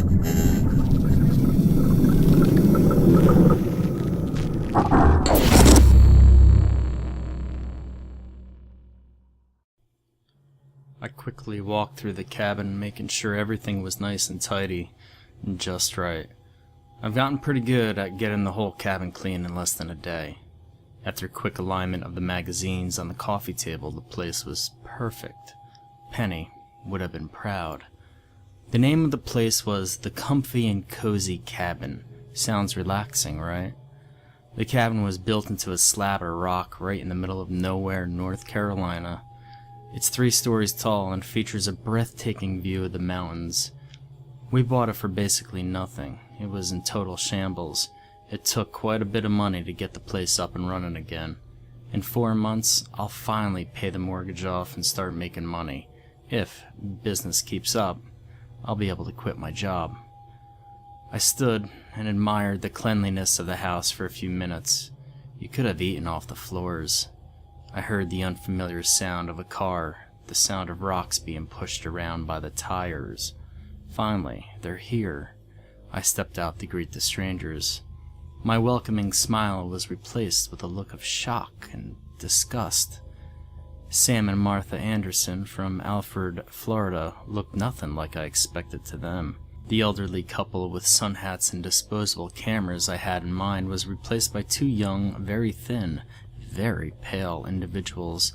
I quickly walked through the cabin, making sure everything was nice and tidy and just right. I've gotten pretty good at getting the whole cabin clean in less than a day. After quick alignment of the magazines on the coffee table, the place was perfect. Penny would have been proud. The name of the place was the Comfy and Cozy Cabin. Sounds relaxing, right? The cabin was built into a slab of rock right in the middle of nowhere, North Carolina. It's 3 stories tall and features a breathtaking view of the mountains. We bought it for basically nothing. It was in total shambles. It took quite a bit of money to get the place up and running again. In 4 months, I'll finally pay the mortgage off and start making money. If business keeps up, I'll be able to quit my job. I stood and admired the cleanliness of the house for a few minutes. You could have eaten off the floors. I heard the unfamiliar sound of a car, the sound of rocks being pushed around by the tires. Finally, they're here. I stepped out to greet the strangers. My welcoming smile was replaced with a look of shock and disgust. Sam and Martha Anderson from Alfred, Florida, looked nothing like I expected to them. The elderly couple with sun hats and disposable cameras I had in mind was replaced by 2 young, very thin, very pale individuals.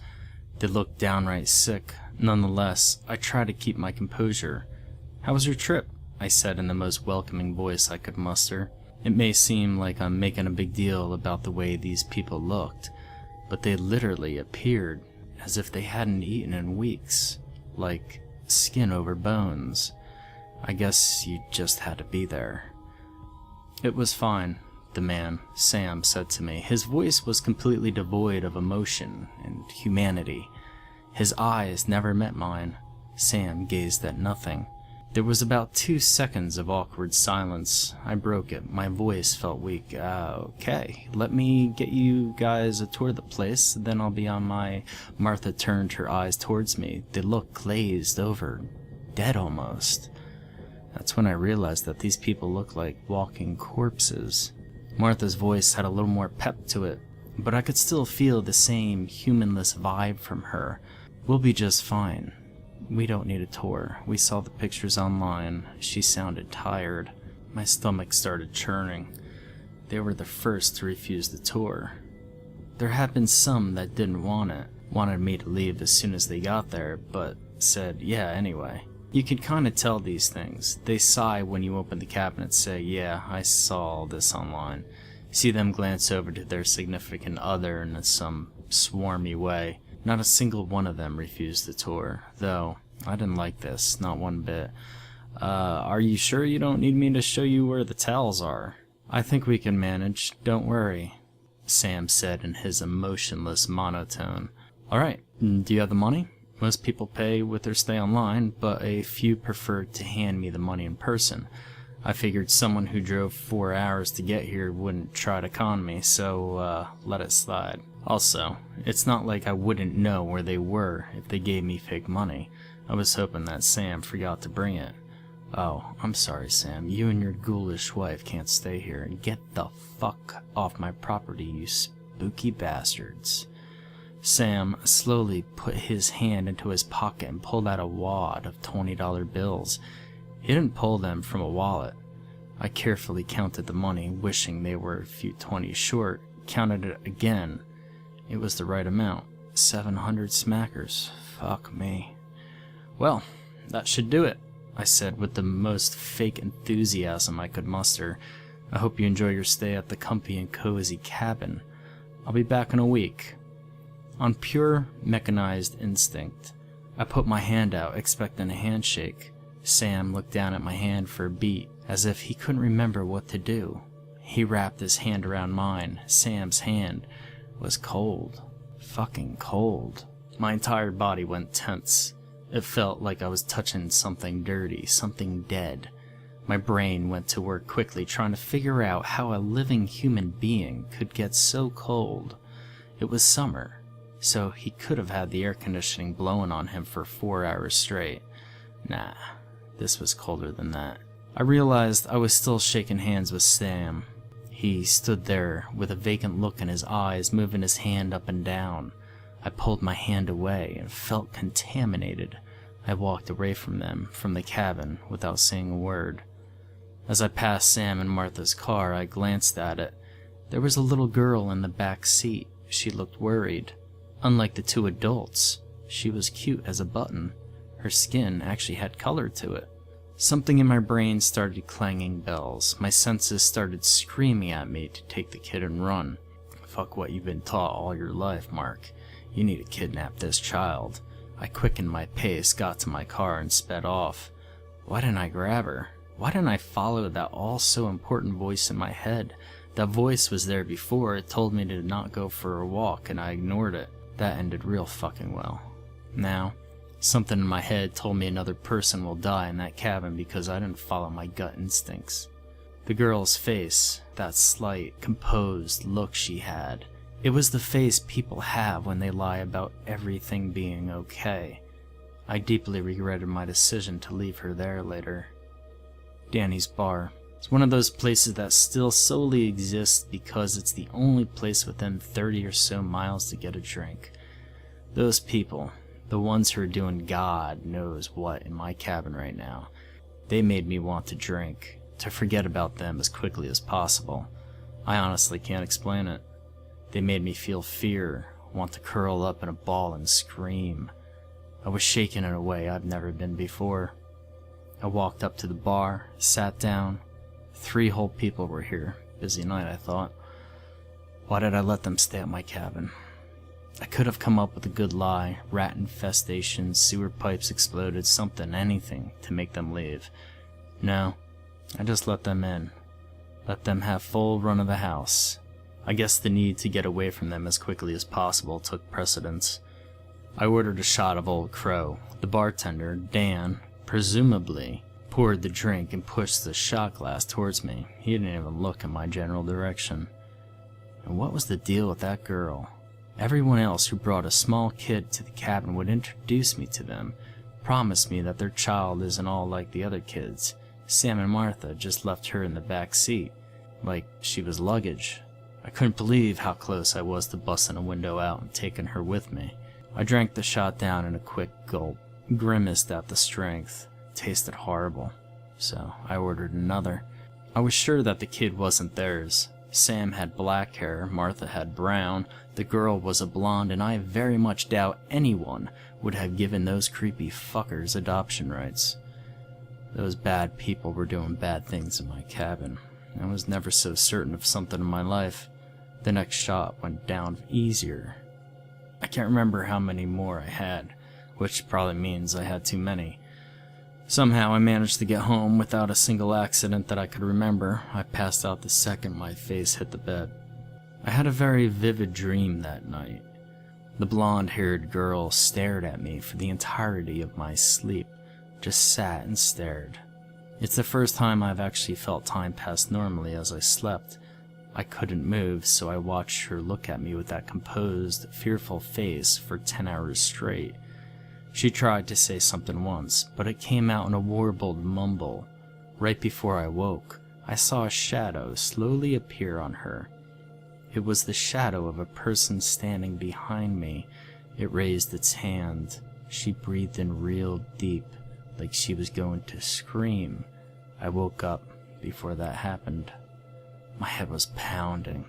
They looked downright sick. Nonetheless, I tried to keep my composure. "How was your trip?" I said in the most welcoming voice I could muster. It may seem like I'm making a big deal about the way these people looked, but they literally appeared as if they hadn't eaten in weeks, like skin over bones. I guess you just had to be there. "It was fine," the man, Sam, said to me. His voice was completely devoid of emotion and humanity. His eyes never met mine. Sam gazed at nothing. There was about 2 seconds of awkward silence. I broke it. My voice felt weak. Okay, let me get you guys a tour of the place, then I'll be on my..." Martha turned her eyes towards me. They looked glazed over, dead almost. That's when I realized that these people looked like walking corpses. Martha's voice had a little more pep to it, but I could still feel the same humanless vibe from her. "We'll be just fine. We don't need a tour. We saw the pictures online." She sounded tired. My stomach started churning. They were the first to refuse the tour. There had been some that didn't want it, wanted me to leave as soon as they got there, but said yeah anyway. You can kinda tell these things. They sigh when you open the cabinet, say, "Yeah, I saw all this online." See them glance over to their significant other in some swarmy way. Not a single one of them refused the tour, though I didn't like this, not one bit. Are you sure you don't need me to show you where the towels are?" "I think we can manage, don't worry," Sam said in his emotionless monotone. "Alright, do you have the money?" Most people pay with their stay online, but a few preferred to hand me the money in person. I figured someone who drove 4 hours to get here wouldn't try to con me, so let it slide. Also, it's not like I wouldn't know where they were if they gave me fake money. I was hoping that Sam forgot to bring it. "Oh, I'm sorry, Sam. You and your ghoulish wife can't stay here, and get the fuck off my property, you spooky bastards." Sam slowly put his hand into his pocket and pulled out a wad of $20 bills. He didn't pull them from a wallet. I carefully counted the money, wishing they were a few 20s short, counted it again. It was the right amount. 700 smackers. Fuck me. "Well, that should do it," I said with the most fake enthusiasm I could muster. "I hope you enjoy your stay at the Comfy and Cozy Cabin. I'll be back in a week." On pure mechanized instinct, I put my hand out, expecting a handshake. Sam looked down at my hand for a beat, as if he couldn't remember what to do. He wrapped his hand around mine. Sam's hand was cold. Fucking cold. My entire body went tense. It felt like I was touching something dirty, something dead. My brain went to work quickly, trying to figure out how a living human being could get so cold. It was summer, so he could have had the air conditioning blowing on him for 4 hours straight. Nah, this was colder than that. I realized I was still shaking hands with Sam. He stood there with a vacant look in his eyes, moving his hand up and down. I pulled my hand away and felt contaminated. I walked away from them, from the cabin, without saying a word. As I passed Sam and Martha's car, I glanced at it. There was a little girl in the back seat. She looked worried. Unlike the two adults, she was cute as a button. Her skin actually had color to it. Something in my brain started clanging bells. My senses started screaming at me to take the kid and run. Fuck what you've been taught all your life, Mark. You need to kidnap this child. I quickened my pace, got to my car, and sped off. Why didn't I grab her? Why didn't I follow that all-so-important voice in my head? That voice was there before. It told me to not go for a walk, and I ignored it. That ended real fucking well. Now, something in my head told me another person will die in that cabin because I didn't follow my gut instincts. The girl's face, that slight, composed look she had, it was the face people have when they lie about everything being okay. I deeply regretted my decision to leave her there later. Danny's Bar. It's one of those places that still solely exists because it's the only place within 30 or so miles to get a drink. Those people, the ones who are doing God knows what in my cabin right now, they made me want to drink, to forget about them as quickly as possible. I honestly can't explain it. They made me feel fear, want to curl up in a ball and scream. I was shaken in a way I've never been before. I walked up to the bar, sat down. 3 whole people were here. Busy night, I thought. Why did I let them stay at my cabin? I could have come up with a good lie, rat infestation, sewer pipes exploded, something, anything, to make them leave. No, I just let them in. Let them have full run of the house. I guess the need to get away from them as quickly as possible took precedence. I ordered a shot of Old Crow. The bartender, Dan, presumably, poured the drink and pushed the shot glass towards me. He didn't even look in my general direction. And what was the deal with that girl? Everyone else who brought a small kid to the cabin would introduce me to them, promise me that their child isn't all like the other kids. Sam and Martha just left her in the back seat, like she was luggage. I couldn't believe how close I was to busting a window out and taking her with me. I drank the shot down in a quick gulp, grimaced at the strength. It tasted horrible, so I ordered another. I was sure that the kid wasn't theirs. Sam had black hair, Martha had brown, the girl was a blonde, and I very much doubt anyone would have given those creepy fuckers adoption rights. Those bad people were doing bad things in my cabin. I was never so certain of something in my life. The next shot went down easier. I can't remember how many more I had, which probably means I had too many. Somehow I managed to get home without a single accident that I could remember. I passed out the second my face hit the bed. I had a very vivid dream that night. The blonde-haired girl stared at me for the entirety of my sleep, just sat and stared. It's the first time I've actually felt time pass normally as I slept. I couldn't move, so I watched her look at me with that composed, fearful face for 10 hours straight. She tried to say something once, but it came out in a warbled mumble. Right before I woke, I saw a shadow slowly appear on her. It was the shadow of a person standing behind me. It raised its hand. She breathed in real deep, like she was going to scream. I woke up before that happened. My head was pounding.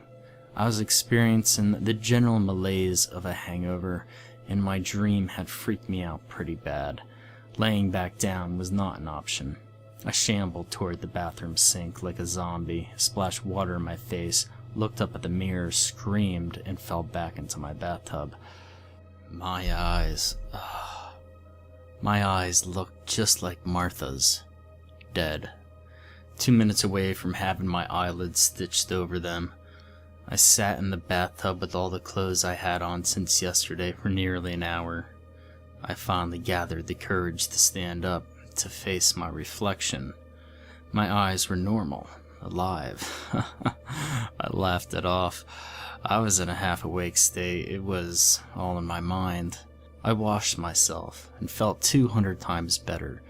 I was experiencing the general malaise of a hangover, and my dream had freaked me out pretty bad. Laying back down was not an option. I shambled toward the bathroom sink like a zombie, splashed water in my face, looked up at the mirror, screamed, and fell back into my bathtub. My eyes looked just like Martha's. Dead. 2 minutes away from having my eyelids stitched over them. I sat in the bathtub with all the clothes I had on since yesterday for nearly an hour. I finally gathered the courage to stand up, to face my reflection. My eyes were normal, alive. I laughed it off. I was in a half-awake state. It was all in my mind. I washed myself and felt 200 times better.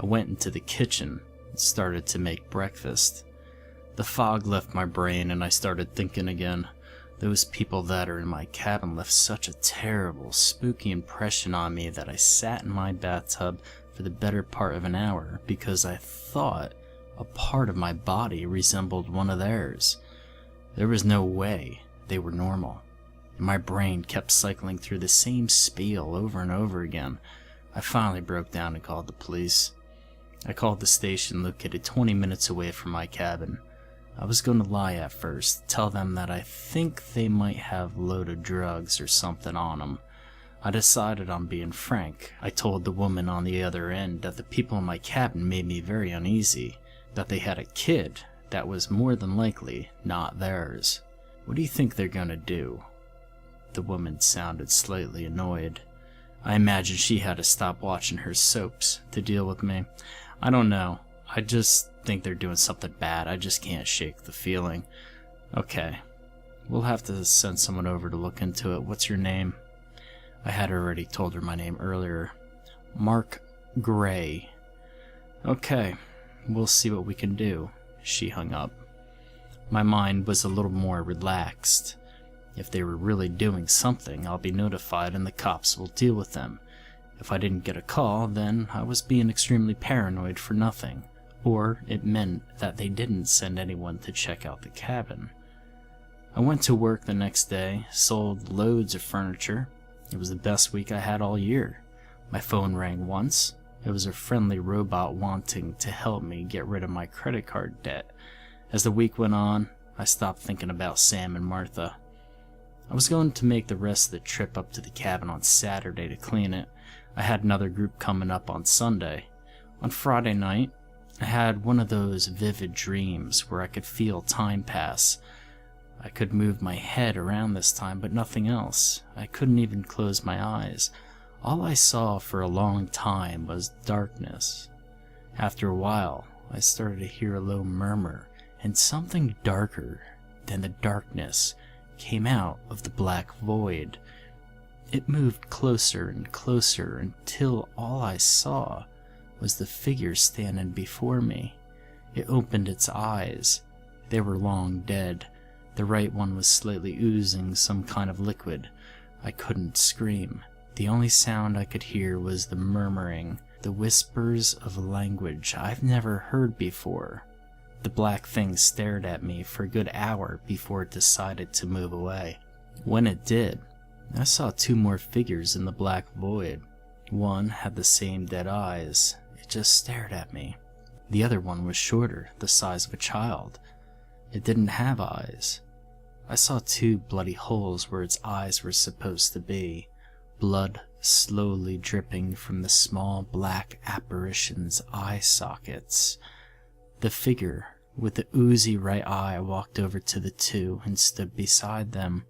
I went into the kitchen. and started to make breakfast. The fog left my brain and I started thinking again. Those people that are in my cabin left such a terrible, spooky impression on me that I sat in my bathtub for the better part of an hour because I thought a part of my body resembled one of theirs. There was no way they were normal. My brain kept cycling through the same spiel over and over again. I finally broke down and called the police. I called the station located 20 minutes away from my cabin. I was going to lie at first, tell them that I think they might have loaded drugs or something on them. I decided on being frank. I told the woman on the other end that the people in my cabin made me very uneasy, that they had a kid that was more than likely not theirs. What do you think they're going to do? The woman sounded slightly annoyed. I imagine she had to stop watching her soaps to deal with me. I don't know. I just think they're doing something bad. I just can't shake the feeling. Okay. We'll have to send someone over to look into it. What's your name? I had already told her my name earlier. Mark Gray. Okay. We'll see what we can do. She hung up. My mind was a little more relaxed. If they were really doing something, I'll be notified and the cops will deal with them. If I didn't get a call, then I was being extremely paranoid for nothing. Or it meant that they didn't send anyone to check out the cabin. I went to work the next day, sold loads of furniture. It was the best week I had all year. My phone rang once. It was a friendly robot wanting to help me get rid of my credit card debt. As the week went on, I stopped thinking about Sam and Martha. I was going to make the rest of the trip up to the cabin on Saturday to clean it. I had another group coming up on Sunday. On Friday night, I had one of those vivid dreams where I could feel time pass. I could move my head around this time, but nothing else. I couldn't even close my eyes. All I saw for a long time was darkness. After a while, I started to hear a low murmur, and something darker than the darkness came out of the black void. It moved closer and closer until all I saw was the figure standing before me. It opened its eyes. They were long dead. The right one was slightly oozing some kind of liquid. I couldn't scream. The only sound I could hear was the murmuring, the whispers of a language I've never heard before. The black thing stared at me for a good hour before it decided to move away. When it did, I saw two more figures in the black void. One had the same dead eyes. It just stared at me. The other one was shorter, the size of a child. It didn't have eyes. I saw two bloody holes where its eyes were supposed to be. Blood slowly dripping from the small black apparition's eye sockets. The figure with the oozy right eye walked over to the two and stood beside them.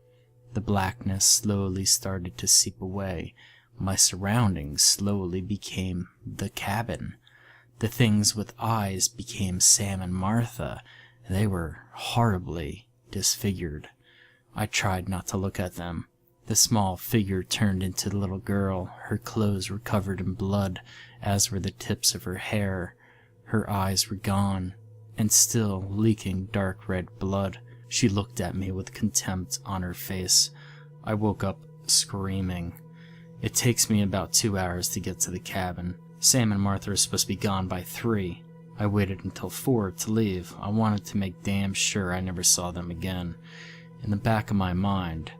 The blackness slowly started to seep away. My surroundings slowly became the cabin. The things with eyes became Sam and Martha. They were horribly disfigured. I tried not to look at them. The small figure turned into the little girl. Her clothes were covered in blood, as were the tips of her hair. Her eyes were gone, and still leaking dark red blood. She looked at me with contempt on her face. I woke up screaming. It takes me about 2 hours to get to the cabin. Sam and Martha are supposed to be gone by 3. I waited until 4 to leave. I wanted to make damn sure I never saw them again. In the back of my mind,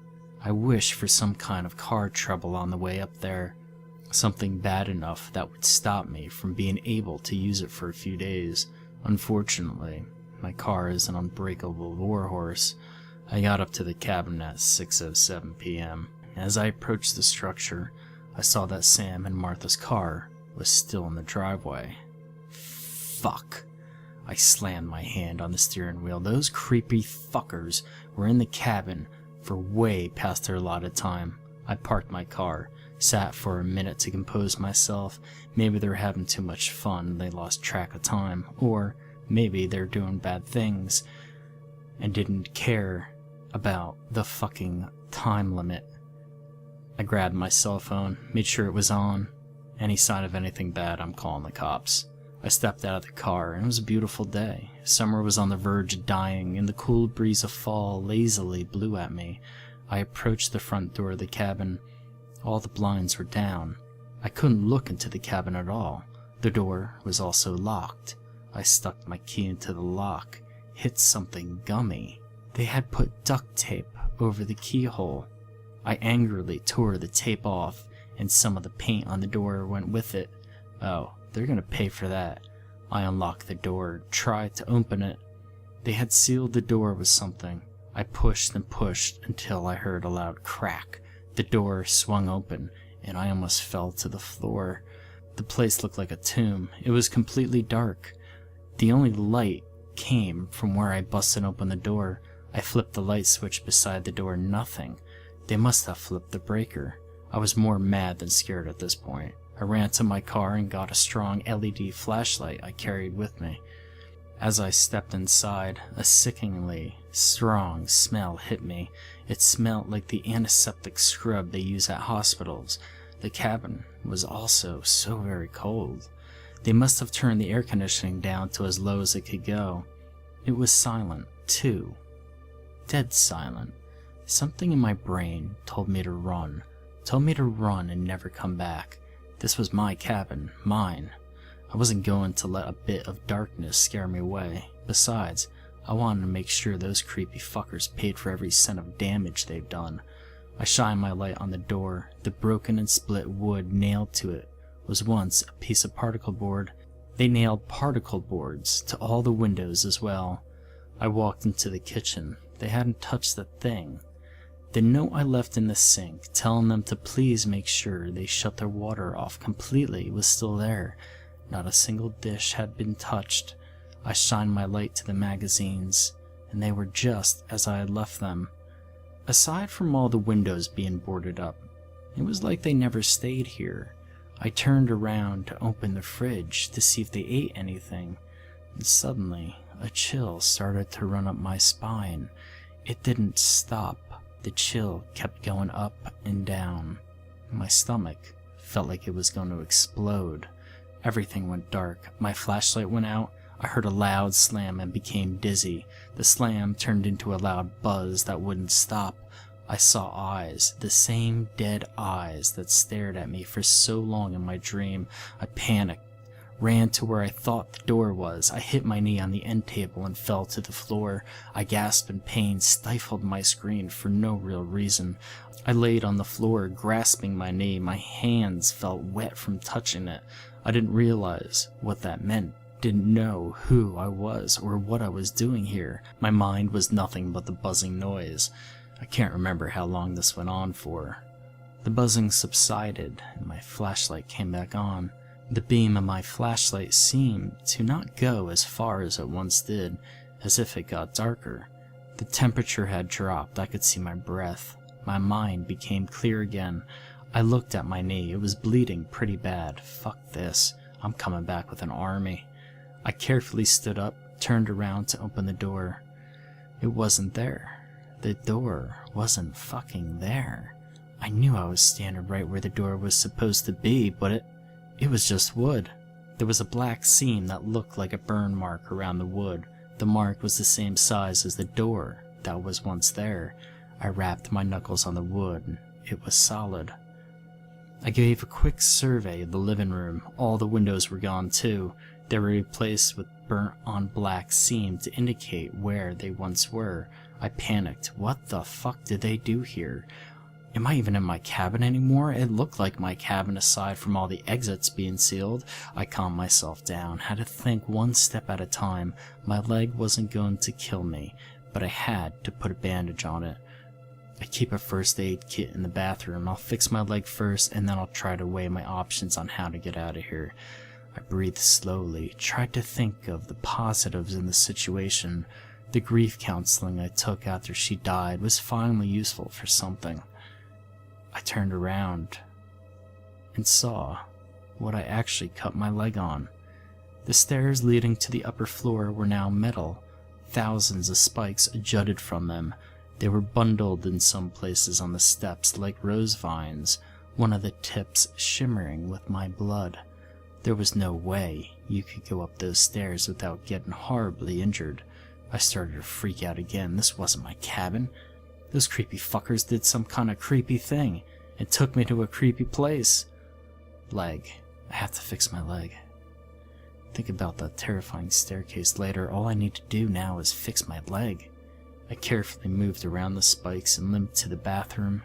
I wished for some kind of car trouble on the way up there. Something bad enough that would stop me from being able to use it for a few days. Unfortunately, my car is an unbreakable warhorse. I got up to the cabin at 6:07 p.m. As I approached the structure, I saw that Sam and Martha's car was still in the driveway. Fuck. I slammed my hand on the steering wheel. Those creepy fuckers were in the cabin for way past their allotted time. I parked my car, sat for a minute to compose myself. Maybe they were having too much fun and they lost track of time. Or maybe they're doing bad things and didn't care about the fucking time limit. I grabbed my cell phone, made sure it was on. Any sign of anything bad, I'm calling the cops. I stepped out of the car, and it was a beautiful day. Summer was on the verge of dying, and the cool breeze of fall lazily blew at me. I approached the front door of the cabin. All the blinds were down. I couldn't look into the cabin at all. The door was also locked. I stuck my key into the lock, hit something gummy. They had put duct tape over the keyhole. I angrily tore the tape off, and some of the paint on the door went with it. Oh, they're gonna pay for that. I unlocked the door, tried to open it. They had sealed the door with something. I pushed and pushed until I heard a loud crack. The door swung open, and I almost fell to the floor. The place looked like a tomb. It was completely dark. The only light came from where I busted open the door. I flipped the light switch beside the door. Nothing. They must have flipped the breaker. I was more mad than scared at this point. I ran to my car and got a strong LED flashlight I carried with me. As I stepped inside, a sickeningly strong smell hit me. It smelled like the antiseptic scrub they use at hospitals. The cabin was also so very cold. They must have turned the air conditioning down to as low as it could go. It was silent, too. Dead silent. Something in my brain told me to run. Told me to run and never come back. This was my cabin, mine. I wasn't going to let a bit of darkness scare me away. Besides, I wanted to make sure those creepy fuckers paid for every cent of damage they've done. I shined my light on the door. The broken and split wood nailed to it was once a piece of particle board. They nailed particle boards to all the windows as well. I walked into the kitchen. They hadn't touched a thing. The note I left in the sink, telling them to please make sure they shut their water off completely, was still there. Not a single dish had been touched. I shined my light to the magazines, and they were just as I had left them. Aside from all the windows being boarded up, it was like they never stayed here. I turned around to open the fridge to see if they ate anything, and suddenly a chill started to run up my spine. It didn't stop. The chill kept going up and down. My stomach felt like it was going to explode. Everything went dark. My flashlight went out. I heard a loud slam and became dizzy. The slam turned into a loud buzz that wouldn't stop. I saw eyes, the same dead eyes that stared at me for so long in my dream. I panicked, ran to where I thought the door was. I hit my knee on the end table and fell to the floor. I gasped in pain, stifled my scream for no real reason. I laid on the floor, grasping my knee. My hands felt wet from touching it. I didn't realize what that meant. Didn't know who I was or what I was doing here. My mind was nothing but the buzzing noise. I can't remember how long this went on for. The buzzing subsided and my flashlight came back on. The beam of my flashlight seemed to not go as far as it once did, as if it got darker. The temperature had dropped. I could see my breath. My mind became clear again. I looked at my knee. It was bleeding pretty bad. Fuck this. I'm coming back with an army. I carefully stood up, turned around to open the door. It wasn't there. The door wasn't fucking there. I knew I was standing right where the door was supposed to be, but it was just wood. There was a black seam that looked like a burn mark around the wood. The mark was the same size as the door that was once there. I rapped my knuckles on the wood. It was solid. I gave a quick survey of the living room. All the windows were gone too. They were replaced with burnt-on black seam to indicate where they once were. I panicked. What the fuck did they do here? Am I even in my cabin anymore? It looked like my cabin aside from all the exits being sealed. I calmed myself down, had to think one step at a time. My leg wasn't going to kill me, but I had to put a bandage on it. I keep a first aid kit in the bathroom. I'll fix my leg first, and then I'll try to weigh my options on how to get out of here. I breathed slowly, tried to think of the positives in the situation. The grief counseling I took after she died was finally useful for something. I turned around and saw what I actually cut my leg on. The stairs leading to the upper floor were now metal. Thousands of spikes jutted from them. They were bundled in some places on the steps like rose vines, one of the tips shimmering with my blood. There was no way you could go up those stairs without getting horribly injured. I started to freak out again. This wasn't my cabin. Those creepy fuckers did some kind of creepy thing and took me to a creepy place. Leg. I have to fix my leg. Think about that terrifying staircase later. All I need to do now is fix my leg. I carefully moved around the spikes and limped to the bathroom.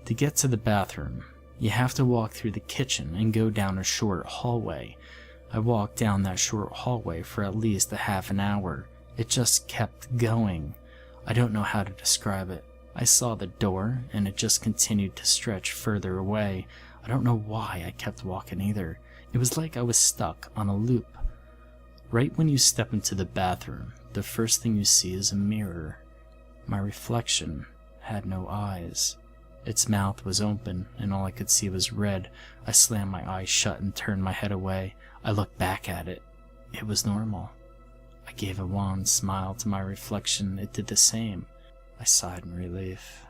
To get to the bathroom, you have to walk through the kitchen and go down a short hallway. I walked down that short hallway for at least a half an hour. It just kept going. I don't know how to describe it. I saw the door, and it just continued to stretch further away. I don't know why I kept walking either. It was like I was stuck on a loop. Right when you step into the bathroom, the first thing you see is a mirror. My reflection had no eyes. Its mouth was open, and all I could see was red. I slammed my eyes shut and turned my head away. I looked back at it. It was normal. I gave a wan smile to my reflection. It did the same. I sighed in relief.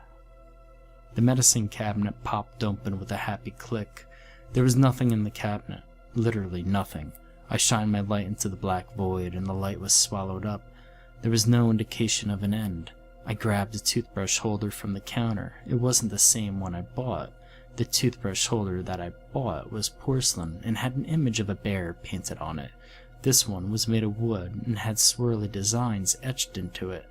The medicine cabinet popped open with a happy click. There was nothing in the cabinet. Literally nothing. I shined my light into the black void, and the light was swallowed up. There was no indication of an end. I grabbed a toothbrush holder from the counter. It wasn't the same one I bought. The toothbrush holder that I bought was porcelain and had an image of a bear painted on it. This one was made of wood and had swirly designs etched into it.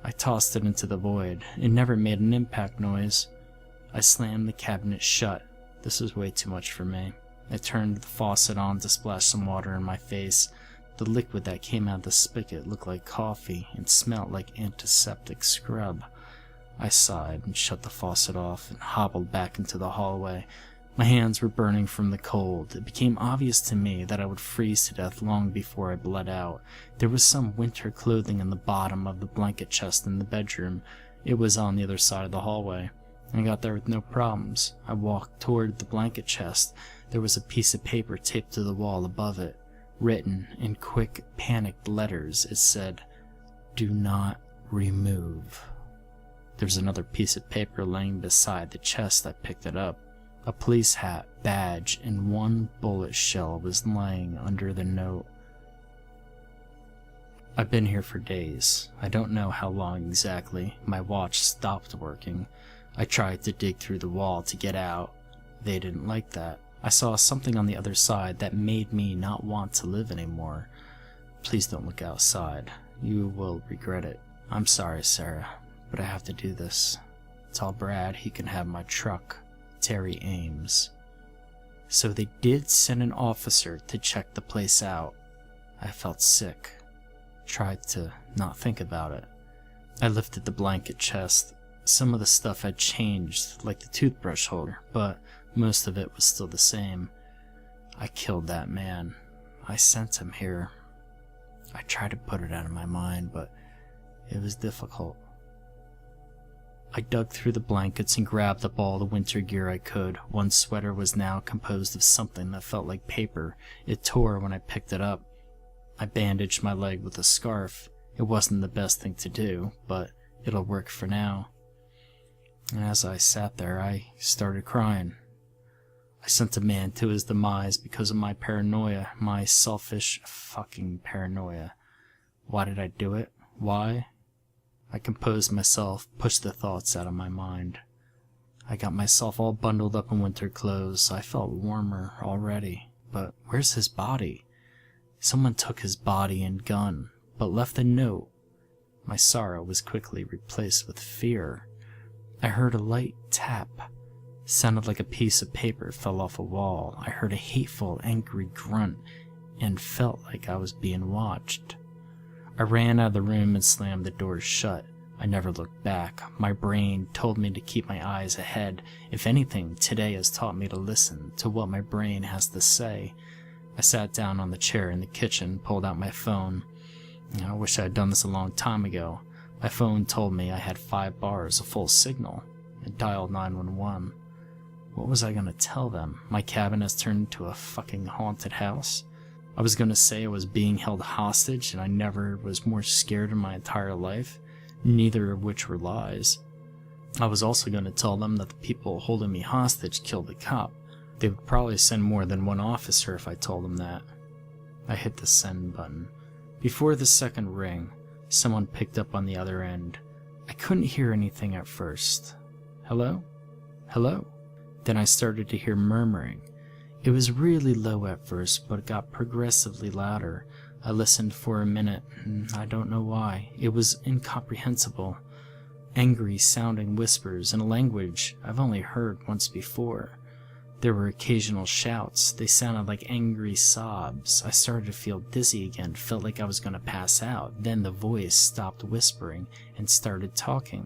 I tossed it into the void. It never made an impact noise. I slammed the cabinet shut. This was way too much for me. I turned the faucet on to splash some water in my face. The liquid that came out of the spigot looked like coffee and smelled like antiseptic scrub. I sighed and shut the faucet off and hobbled back into the hallway. My hands were burning from the cold. It became obvious to me that I would freeze to death long before I bled out. There was some winter clothing in the bottom of the blanket chest in the bedroom. It was on the other side of the hallway. I got there with no problems. I walked toward the blanket chest. There was a piece of paper taped to the wall above it. Written in quick, panicked letters, it said, "Do not remove." There was another piece of paper laying beside the chest. I picked it up. A police hat, badge, and one bullet shell was lying under the note. I've been here for days. I don't know how long exactly. My watch stopped working. I tried to dig through the wall to get out. They didn't like that. I saw something on the other side that made me not want to live anymore. Please don't look outside. You will regret it. I'm sorry, Sarah, but I have to do this. Tell Brad he can have my truck. Terry Ames. So they did send an officer to check the place out. I felt sick. Tried to not think about it. I lifted the blanket chest. Some of the stuff had changed, like the toothbrush holder, but most of it was still the same. I killed that man. I sent him here. I tried to put it out of my mind, but it was difficult. I dug through the blankets and grabbed up all the winter gear I could. One sweater was now composed of something that felt like paper. It tore when I picked it up. I bandaged my leg with a scarf. It wasn't the best thing to do, but it'll work for now. And as I sat there, I started crying. I sent a man to his demise because of my paranoia, my selfish fucking paranoia. Why did I do it? Why? I composed myself, pushed the thoughts out of my mind. I got myself all bundled up in winter clothes. I felt warmer already. But where's his body? Someone took his body and gun, but left a note. My sorrow was quickly replaced with fear. I heard a light tap. Sounded like a piece of paper fell off a wall. I heard a hateful, angry grunt and felt like I was being watched. I ran out of the room and slammed the doors shut. I never looked back. My brain told me to keep my eyes ahead. If anything, today has taught me to listen to what my brain has to say. I sat down on the chair in the kitchen, pulled out my phone. I wish I had done this a long time ago. My phone told me I had 5 bars, a full signal. I dialed 911. What was I gonna tell them? My cabin has turned into a fucking haunted house? I was gonna say I was being held hostage and I never was more scared in my entire life, neither of which were lies. I was also gonna tell them that the people holding me hostage killed the cop. They would probably send more than one officer if I told them that. I hit the send button. Before the second ring, someone picked up on the other end. I couldn't hear anything at first. Hello? Hello? Then I started to hear murmuring. It was really low at first, but it got progressively louder. I listened for a minute, and I don't know why. It was incomprehensible. Angry-sounding whispers in a language I've only heard once before. There were occasional shouts. They sounded like angry sobs. I started to feel dizzy again, felt like I was going to pass out. Then the voice stopped whispering and started talking.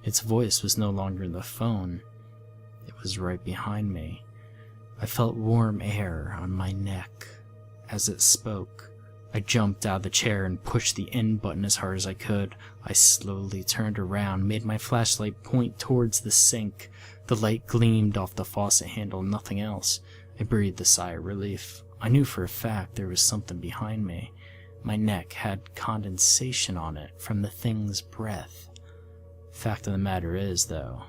Its voice was no longer the phone. It was right behind me. I felt warm air on my neck. As it spoke, I jumped out of the chair and pushed the end button as hard as I could. I slowly turned around, made my flashlight point towards the sink. The light gleamed off the faucet handle, nothing else. I breathed a sigh of relief. I knew for a fact there was something behind me. My neck had condensation on it from the thing's breath. Fact of the matter is, though,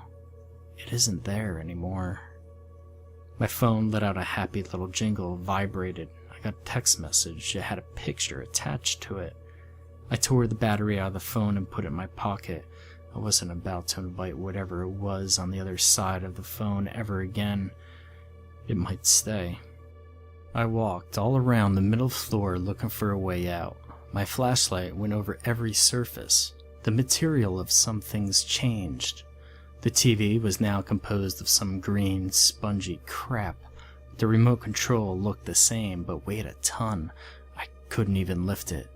it isn't there anymore. My phone let out a happy little jingle, vibrated. I got a text message. It had a picture attached to it. I tore the battery out of the phone and put it in my pocket. I wasn't about to invite whatever it was on the other side of the phone ever again. It might stay. I walked all around the middle floor looking for a way out. My flashlight went over every surface. The material of some things changed. The TV was now composed of some green, spongy crap. The remote control looked the same, but weighed a ton. I couldn't even lift it.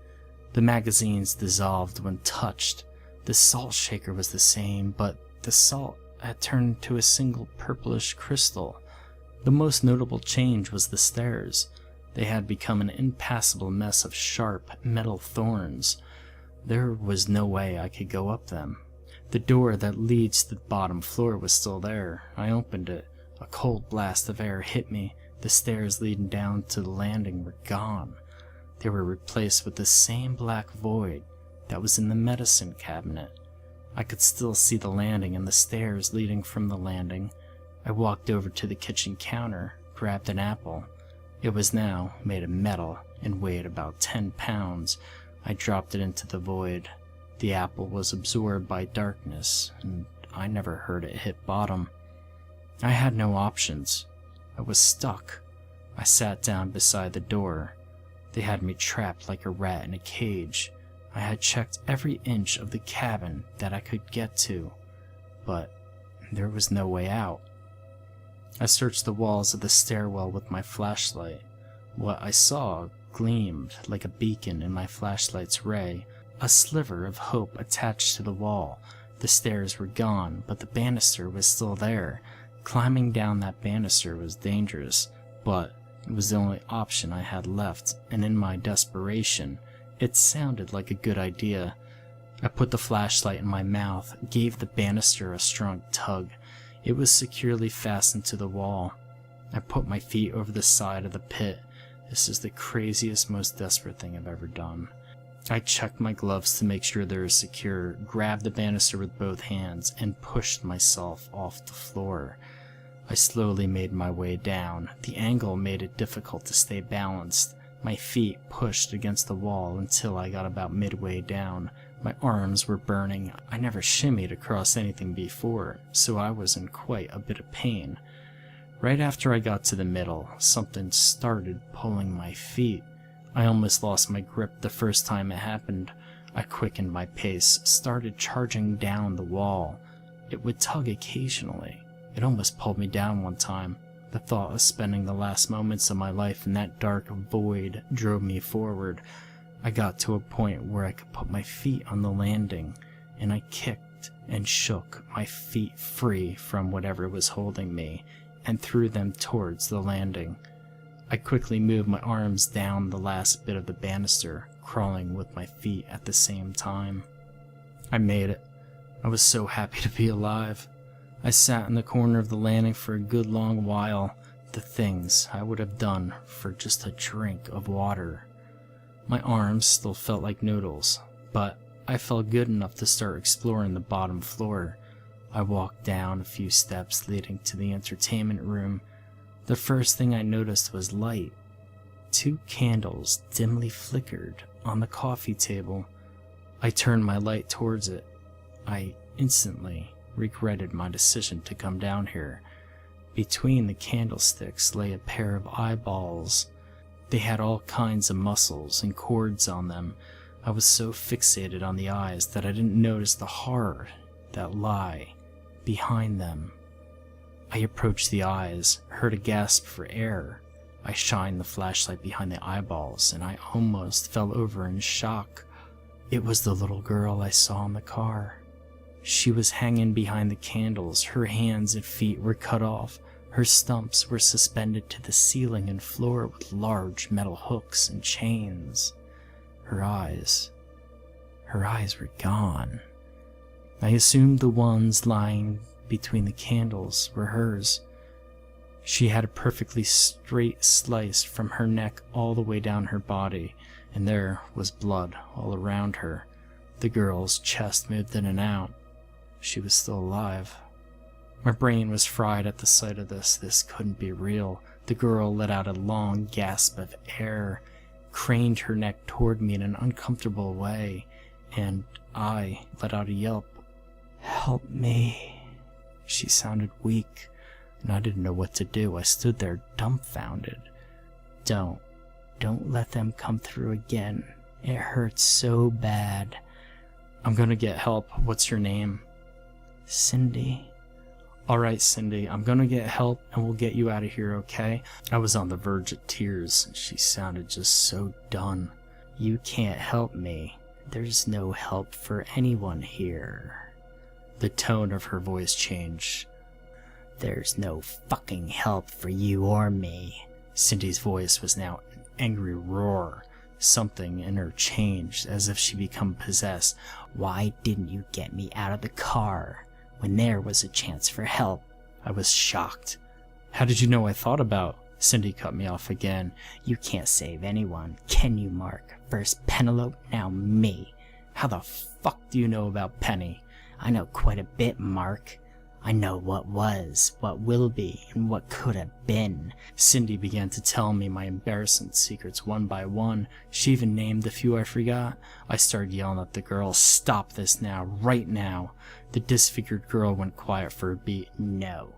The magazines dissolved when touched. The salt shaker was the same, but the salt had turned to a single purplish crystal. The most notable change was the stairs. They had become an impassable mess of sharp metal thorns. There was no way I could go up them. The door that leads to the bottom floor was still there. I opened it. A cold blast of air hit me. The stairs leading down to the landing were gone. They were replaced with the same black void that was in the medicine cabinet. I could still see the landing and the stairs leading from the landing. I walked over to the kitchen counter, grabbed an apple. It was now made of metal and weighed about 10 pounds. I dropped it into the void. The apple was absorbed by darkness, and I never heard it hit bottom. I had no options. I was stuck. I sat down beside the door. They had me trapped like a rat in a cage. I had checked every inch of the cabin that I could get to, but there was no way out. I searched the walls of the stairwell with my flashlight. What I saw gleamed like a beacon in my flashlight's ray, a sliver of hope attached to the wall. The stairs were gone, but the banister was still there. Climbing down that banister was dangerous, but it was the only option I had left, and in my desperation, it sounded like a good idea. I put the flashlight in my mouth, gave the banister a strong tug. It was securely fastened to the wall. I put my feet over the side of the pit. This is the craziest, most desperate thing I've ever done. I checked my gloves to make sure they were secure, grabbed the banister with both hands, and pushed myself off the floor. I slowly made my way down. The angle made it difficult to stay balanced. My feet pushed against the wall until I got about midway down. My arms were burning. I never shimmied across anything before, so I was in quite a bit of pain. Right after I got to the middle, something started pulling my feet. I almost lost my grip the first time it happened. I quickened my pace, started charging down the wall. It would tug occasionally. It almost pulled me down one time. The thought of spending the last moments of my life in that dark void drove me forward. I got to a point where I could put my feet on the landing, and I kicked and shook my feet free from whatever was holding me, and threw them towards the landing. I quickly moved my arms down the last bit of the banister, crawling with my feet at the same time. I made it. I was so happy to be alive. I sat in the corner of the landing for a good long while, the things I would have done for just a drink of water. My arms still felt like noodles, but I felt good enough to start exploring the bottom floor. I walked down a few steps leading to the entertainment room. The first thing I noticed was light. 2 candles dimly flickered on the coffee table. I turned my light towards it. I instantly regretted my decision to come down here. Between the candlesticks lay a pair of eyeballs. They had all kinds of muscles and cords on them. I was so fixated on the eyes that I didn't notice the horror that lay behind them. I approached the eyes, heard a gasp for air. I shined the flashlight behind the eyeballs, and I almost fell over in shock. It was the little girl I saw in the car. She was hanging behind the candles. Her hands and feet were cut off. Her stumps were suspended to the ceiling and floor with large metal hooks and chains. Her eyes were gone. I assumed the ones lying between the candles were hers. She had a perfectly straight slice from her neck all the way down her body, and there was blood all around her. The girl's chest moved in and out. She was still alive. My brain was fried at the sight of this. This couldn't be real. The girl let out a long gasp of air, craned her neck toward me in an uncomfortable way, and I let out a yelp. "Help me." She sounded weak, and I didn't know what to do. I stood there dumbfounded. Don't let them come through again. It hurts so bad. "I'm gonna get help. What's your name?" "Cindy." "Alright, Cindy, I'm gonna get help and we'll get you out of here, okay?" I was on the verge of tears. She sounded just so done. "You can't help me. There's no help for anyone here." The tone of her voice changed. "There's no fucking help for you or me." Cindy's voice was now an angry roar. Something in her changed, as if she'd become possessed. "Why didn't you get me out of the car when there was a chance for help?" I was shocked. "How did you know I thought about?" Cindy cut me off again. "You can't save anyone, can you, Mark? First Penelope, now me. How the fuck do you know about Penny?" "I know quite a bit, Mark. I know what was, what will be, and what could have been." Cindy began to tell me my embarrassing secrets one by one. She even named the few I forgot. I started yelling at the girl, "Stop this now, right now." The disfigured girl went quiet for a beat. "No,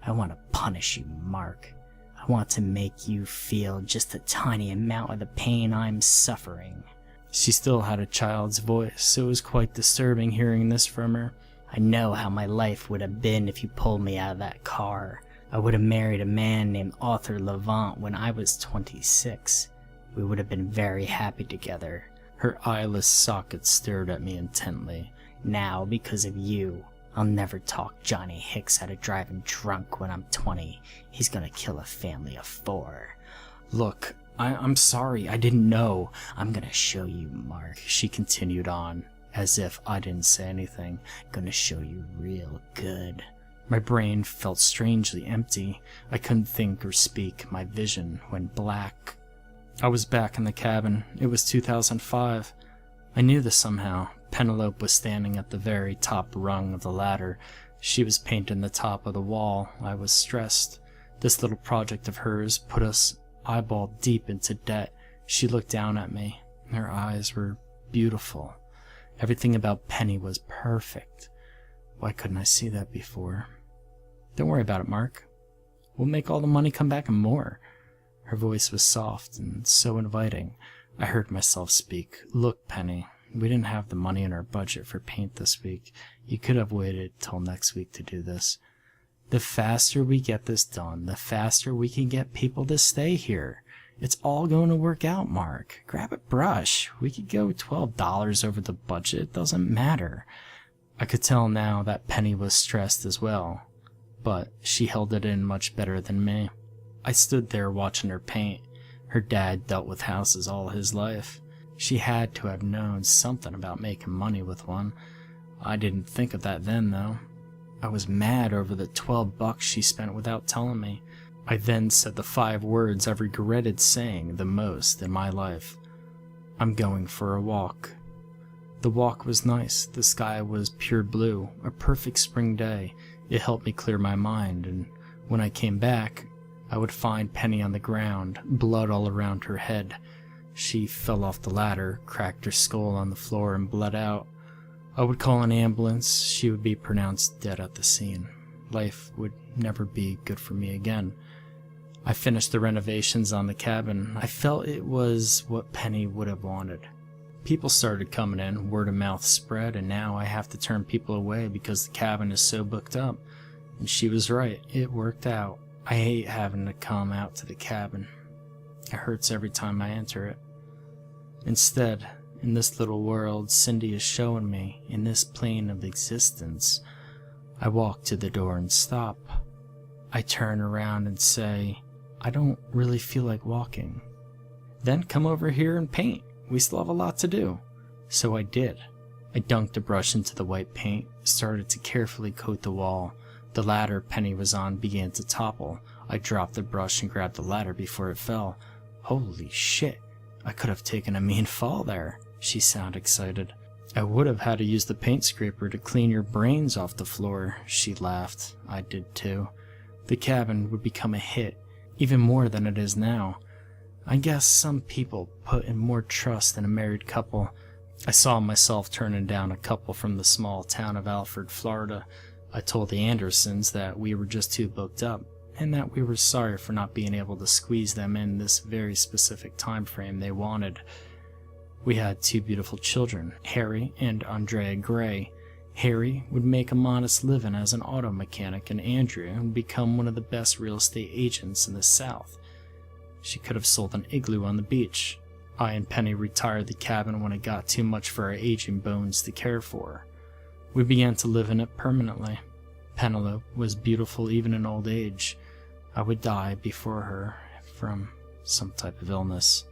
I want to punish you, Mark. I want to make you feel just a tiny amount of the pain I'm suffering." She still had a child's voice, so it was quite disturbing hearing this from her. "I know how my life would have been if you pulled me out of that car. I would have married a man named Arthur Levant when I was 26. We would have been very happy together." Her eyeless sockets stared at me intently. "Now, because of you, I'll never talk Johnny Hicks out of driving drunk when I'm 20. He's gonna kill a family of 4. "Look, I'm sorry, I didn't know." "I'm gonna show you, Mark," she continued on, as if I didn't say anything. "Gonna show you real good." My brain felt strangely empty. I couldn't think or speak. My vision went black. I was back in the cabin. It was 2005. I knew this somehow. Penelope was standing at the very top rung of the ladder. She was painting the top of the wall. I was stressed. This little project of hers put us eyeball deep into debt. She looked down at me. Her eyes were beautiful. Everything about Penny was perfect. Why couldn't I see that before? "Don't worry about it, Mark. We'll make all the money come back and more." Her voice was soft and so inviting. I heard myself speak. "Look, Penny, we didn't have the money in our budget for paint this week. You could have waited till next week to do this. The faster we get this done, the faster we can get people to stay here. It's all going to work out, Mark. Grab a brush. We could go $12 over the budget. It doesn't matter." I could tell now that Penny was stressed as well, but she held it in much better than me. I stood there watching her paint. Her dad dealt with houses all his life. She had to have known something about making money with one. I didn't think of that then, though. I was mad over the $12 she spent without telling me. I then said the 5 words I've regretted saying the most in my life. "I'm going for a walk." The walk was nice. The sky was pure blue, a perfect spring day. It helped me clear my mind, and when I came back, I would find Penny on the ground, blood all around her head. She fell off the ladder, cracked her skull on the floor, and bled out. I would call an ambulance. She would be pronounced dead at the scene. Life would never be good for me again. I finished the renovations on the cabin. I felt it was what Penny would have wanted. People started coming in, word of mouth spread, and now I have to turn people away because the cabin is so booked up. And she was right, it worked out. I hate having to come out to the cabin. It hurts every time I enter it. Instead, in this little world Cindy is showing me, in this plane of existence, I walk to the door and stop. I turn around and say, I don't really feel like walking. Then come over here and paint. We still have a lot to do. So I did. I dunked a brush into the white paint, started to carefully coat the wall. The ladder Penny was on began to topple. I dropped the brush and grabbed the ladder before it fell. Holy shit, I could have taken a mean fall there. She sounded excited. I would have had to use the paint scraper to clean your brains off the floor. She laughed. I did too. The cabin would become a hit, even more than it is now. I guess some people put in more trust in a married couple. I saw myself turning down a couple from the small town of Alfred, Florida. I told the Andersons that we were just too booked up, and that we were sorry for not being able to squeeze them in this very specific time frame they wanted. We had 2 beautiful children, Harry and Andrea Gray. Harry would make a modest living as an auto mechanic, and Andrea would become one of the best real estate agents in the South. She could have sold an igloo on the beach. I and Penny retired the cabin when it got too much for our aging bones to care for. We began to live in it permanently. Penelope was beautiful even in old age. I would die before her from some type of illness.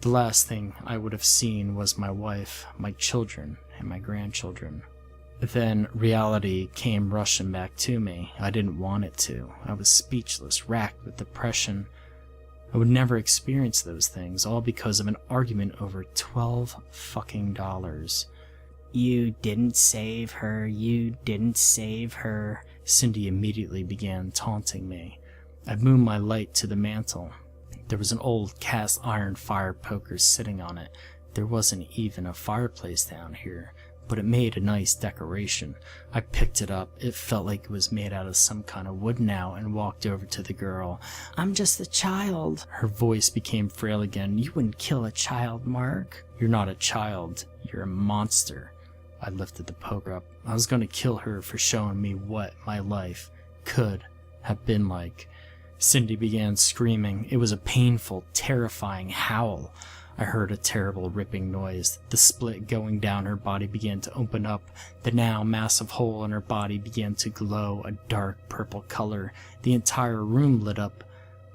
The last thing I would have seen was my wife, my children, and my grandchildren. Then reality came rushing back to me. I didn't want it to. I was speechless, racked with depression. I would never experience those things, all because of an argument over $12 fucking dollars. You didn't save her, you didn't save her. Cindy immediately began taunting me. I moved my light to the mantel. There was an old cast iron fire poker sitting on it. There wasn't even a fireplace down here, but it made a nice decoration. I picked it up. It felt like it was made out of some kind of wood now, and walked over to the girl. I'm just a child. Her voice became frail again. You wouldn't kill a child, Mark. You're not a child. You're a monster. I lifted the poker up. I was going to kill her for showing me what my life could have been like. Cindy began screaming. It was a painful, terrifying howl. I heard a terrible ripping noise. The split going down her body began to open up. The now massive hole in her body began to glow a dark purple color. The entire room lit up.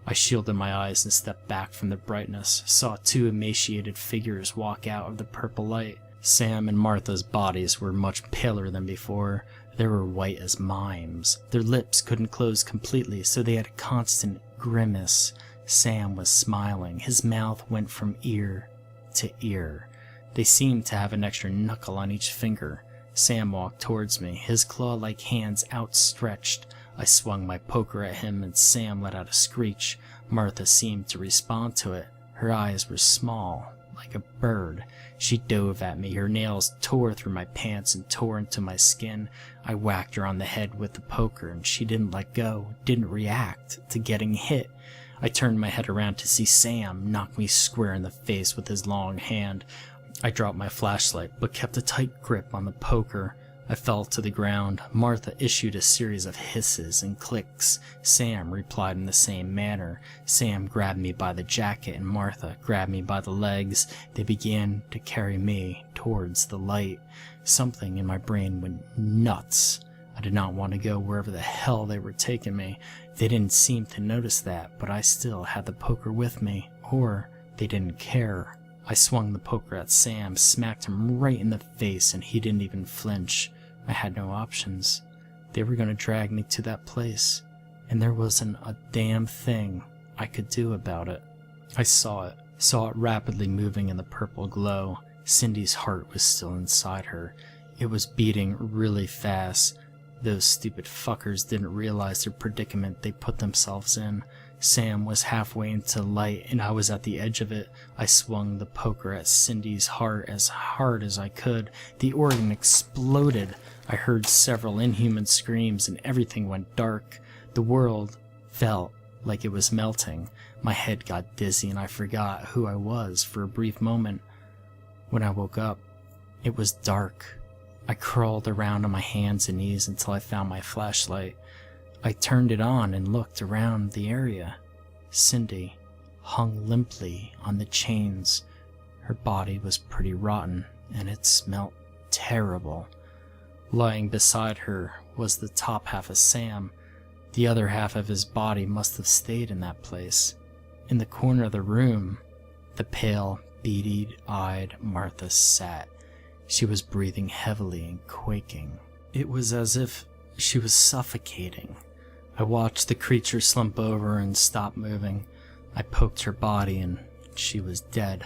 I shielded my eyes and stepped back from the brightness, saw 2 emaciated figures walk out of the purple light. Sam and Martha's bodies were much paler than before. They were white as mimes. Their lips couldn't close completely, so they had a constant grimace. Sam was smiling. His mouth went from ear to ear. They seemed to have an extra knuckle on each finger. Sam walked towards me, his claw-like hands outstretched. I swung my poker at him, and Sam let out a screech. Martha seemed to respond to it. Her eyes were small, like a bird. She dove at me. Her nails tore through my pants and tore into my skin. I whacked her on the head with the poker, and she didn't let go, didn't react to getting hit. I turned my head around to see Sam knock me square in the face with his long hand. I dropped my flashlight, but kept a tight grip on the poker. I fell to the ground. Martha issued a series of hisses and clicks. Sam replied in the same manner. Sam grabbed me by the jacket, and Martha grabbed me by the legs. They began to carry me towards the light. Something in my brain went nuts. I did not want to go wherever the hell they were taking me. They didn't seem to notice that, but I still had the poker with me. Or they didn't care. I swung the poker at Sam, smacked him right in the face, and he didn't even flinch. I had no options. They were going to drag me to that place, and there wasn't a damn thing I could do about it. I saw it rapidly moving in the purple glow. Cindy's heart was still inside her. It was beating really fast. Those stupid fuckers didn't realize the predicament they put themselves in. Sam was halfway into the light, and I was at the edge of it. I swung the poker at Cindy's heart as hard as I could. The organ exploded. I heard several inhuman screams, and everything went dark. The world felt like it was melting. My head got dizzy, and I forgot who I was for a brief moment. When I woke up, it was dark. I crawled around on my hands and knees until I found my flashlight. I turned it on and looked around the area. Cindy hung limply on the chains. Her body was pretty rotten, and it smelt terrible. Lying beside her was the top half of Sam. The other half of his body must have stayed in that place. In the corner of the room, the pale, beady-eyed Martha sat. She was breathing heavily and quaking. It was as if she was suffocating. I watched the creature slump over and stop moving. I poked her body and she was dead.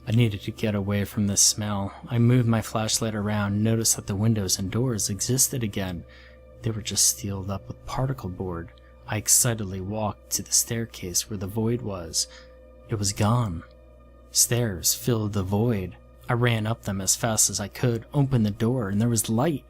I needed to get away from this smell. I moved my flashlight around and noticed that the windows and doors existed again. They were just sealed up with particle board. I excitedly walked to the staircase where the void was. It was gone. Stairs filled the void. I ran up them as fast as I could, opened the door, and there was light.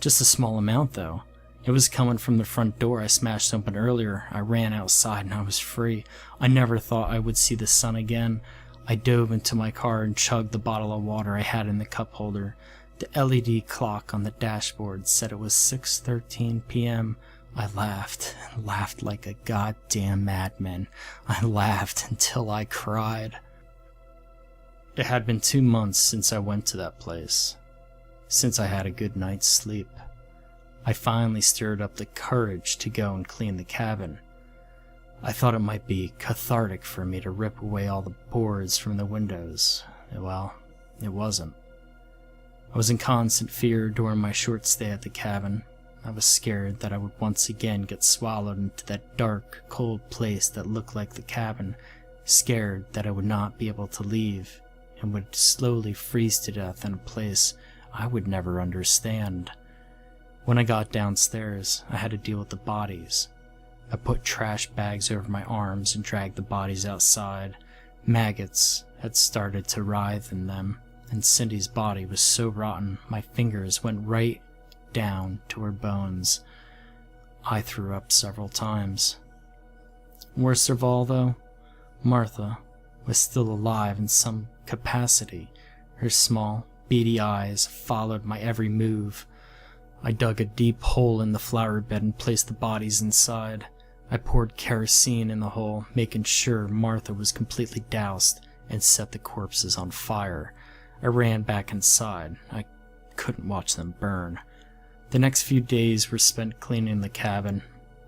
Just a small amount, though. It was coming from the front door I smashed open earlier. I ran outside and I was free. I never thought I would see the sun again. I dove into my car and chugged the bottle of water I had in the cup holder. The LED clock on the dashboard said it was 6:13 p.m. I laughed like a goddamn madman. I laughed until I cried. It had been 2 months since I went to that place, since I had a good night's sleep. I finally stirred up the courage to go and clean the cabin. I thought it might be cathartic for me to rip away all the boards from the windows. Well, it wasn't. I was in constant fear during my short stay at the cabin. I was scared that I would once again get swallowed into that dark, cold place that looked like the cabin, scared that I would not be able to leave and would slowly freeze to death in a place I would never understand. When I got downstairs, I had to deal with the bodies. I put trash bags over my arms and dragged the bodies outside. Maggots had started to writhe in them, and Cindy's body was so rotten my fingers went right down to her bones. I threw up several times. Worst of all, though, Martha was still alive in some capacity. Her small, beady eyes followed my every move. I dug a deep hole in the flower bed and placed the bodies inside. I poured kerosene in the hole, making sure Martha was completely doused, and set the corpses on fire. I ran back inside. I couldn't watch them burn. The next few days were spent cleaning the cabin.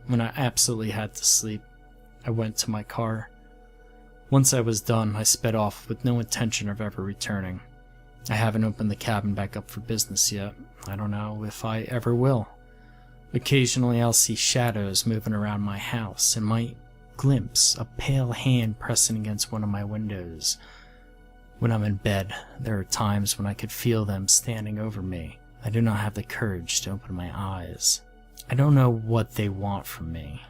When I absolutely had to sleep, I went to my car. Once I was done, I sped off with no intention of ever returning. I haven't opened the cabin back up for business yet. I don't know if I ever will. Occasionally I'll see shadows moving around my house and might glimpse a pale hand pressing against one of my windows. When I'm in bed, there are times when I could feel them standing over me. I do not have the courage to open my eyes. I don't know what they want from me,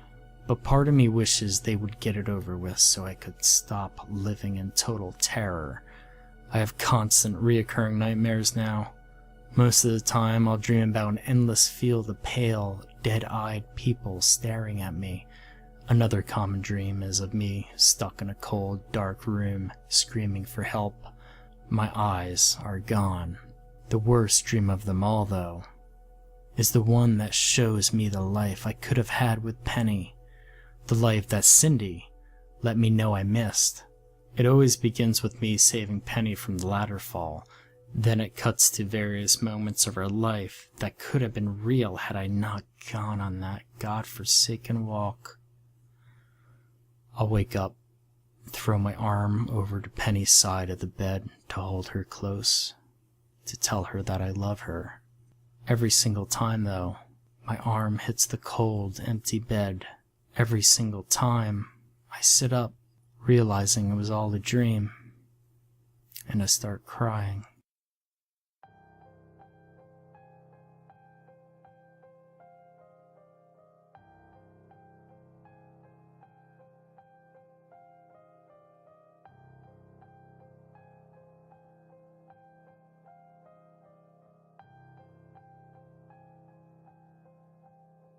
but part of me wishes they would get it over with so I could stop living in total terror. I have constant reoccurring nightmares now. Most of the time I'll dream about an endless field of pale, dead-eyed people staring at me. Another common dream is of me stuck in a cold, dark room, screaming for help. My eyes are gone. The worst dream of them all, though, is the one that shows me the life I could have had with Penny. The life that Cindy let me know I missed. It always begins with me saving Penny from the ladder fall. Then it cuts to various moments of her life that could have been real had I not gone on that godforsaken walk. I'll wake up, throw my arm over to Penny's side of the bed to hold her close, to tell her that I love her. Every single time, though, my arm hits the cold, empty bed. Every single time, I sit up, realizing it was all a dream, and I start crying.